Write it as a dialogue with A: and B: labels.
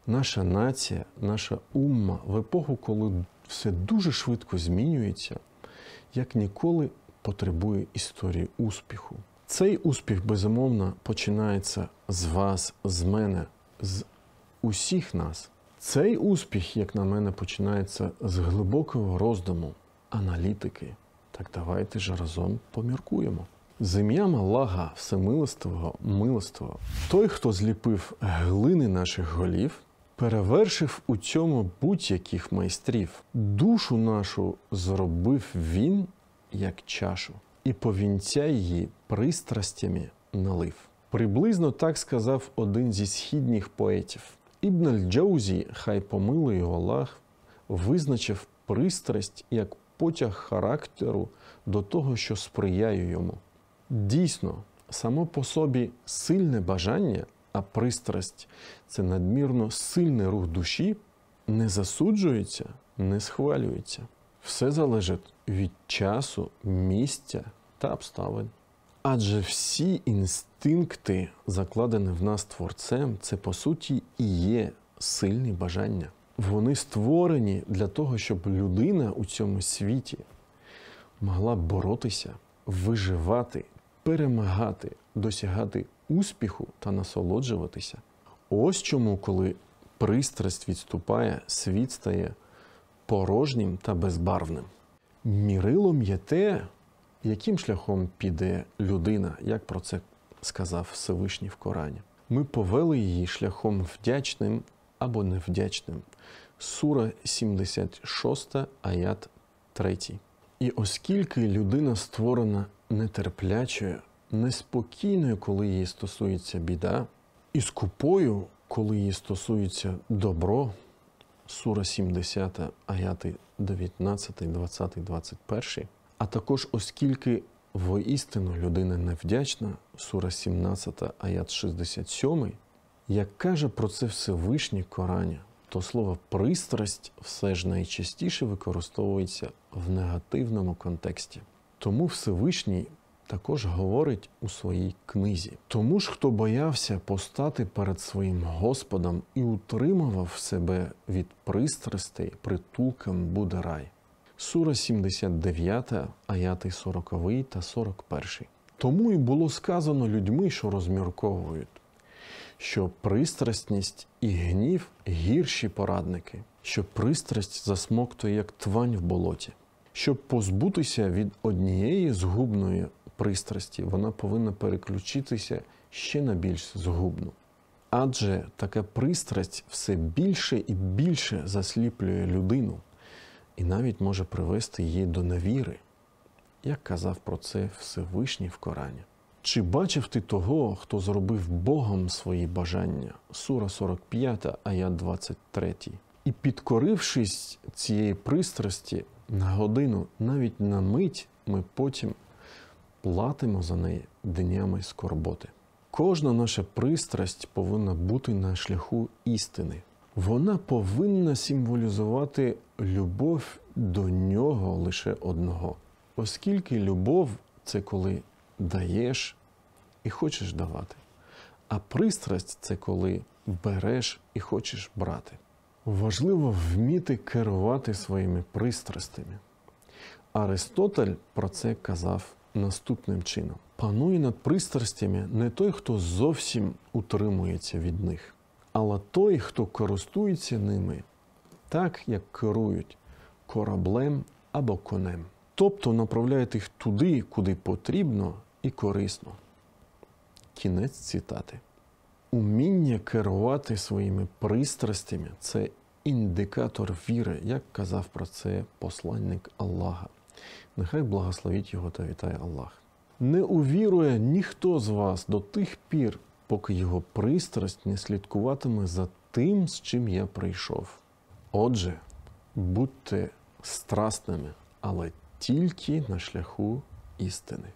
A: Наша нація, наша умма в епоху, коли все дуже швидко змінюється, як ніколи потребує історії успіху. Цей успіх, безумовно, починається з вас, з мене, з усіх нас. Цей успіх, як на мене, починається з глибокого роздуму, аналітики. Так давайте ж разом поміркуємо. З ім'ям Аллаха Всемилостивого, милостивого. Той, хто зліпив глини наших голів, перевершив у цьому будь-яких майстрів. Душу нашу зробив він, як чашу, і повінця її пристрастями налив. Приблизно так сказав один зі східніх поетів. Ібн аль-Джаузі, хай помилує його Аллах, визначив пристрасть як потяг характеру до того, що сприяє йому. Дійсно, само по собі сильне бажання, а пристрасть – це надмірно сильний рух душі, не засуджується, не схвалюється. Все залежить від часу, місця та обставин. Адже всі інстинкти, закладені в нас Творцем, це по суті і є сильні бажання. Вони створені для того, щоб людина у цьому світі могла боротися, виживати, перемагати, досягати успіху та насолоджуватися. Ось чому, коли пристрасть відступає, світ стає порожнім та безбарвним. Мірилом є те, яким шляхом піде людина, як про це сказав Всевишній в Корані. Ми повели її шляхом вдячним або невдячним. Сура 76, аят 3. І оскільки людина створена нетерплячою, неспокійною, коли її стосується біда, і скупою, коли її стосується добро, сура 70, аяти 19, 20, 21, а також оскільки воістину людина невдячна, сура 17, аят 67, як каже про це Всевишній Корані, то слово «пристрасть» все ж найчастіше використовується в негативному контексті. Тому Всевишній також говорить у своїй книзі. Тому ж, хто боявся постати перед своїм Господом і утримував себе від пристрастей, притулком буде рай. Сура 79, аяти 40 та 41. Тому і було сказано людьми, що розмірковують, що пристрасність і гнів – гірші порадники, що пристрасть засмоктує, як твань в болоті. Щоб позбутися від однієї згубної пристрасті, вона повинна переключитися ще на більш згубну. Адже така пристрасть все більше і більше засліплює людину і навіть може привести її до невіри, як казав про це Всевишній в Корані. Чи бачив ти того, хто зробив Богом свої бажання? Сура 45, аят 23. І підкорившись цієї пристрасті на годину, навіть на мить, ми потім платимо за неї днями скорботи. Кожна наша пристрасть повинна бути на шляху істини. Вона повинна символізувати любов до нього лише одного. Оскільки любов – це коли даєш і хочеш давати. А пристрасть – це коли береш і хочеш брати. Важливо вміти керувати своїми пристрастями. Аристотель про це казав наступним чином. Панує над пристрастями не той, хто зовсім утримується від них, але той, хто користується ними так, як керують кораблем або конем. Тобто направляють їх туди, куди потрібно і корисно. Кінець цитати. Уміння керувати своїми пристрастями – це індикатор віри, як казав про це посланник Аллаха. Нехай благословить його та вітає Аллах. Не увірує ніхто з вас до тих пір, поки його пристрасть не слідкуватиме за тим, з чим я прийшов. Отже, будьте страстними, але тільки на шляху істини.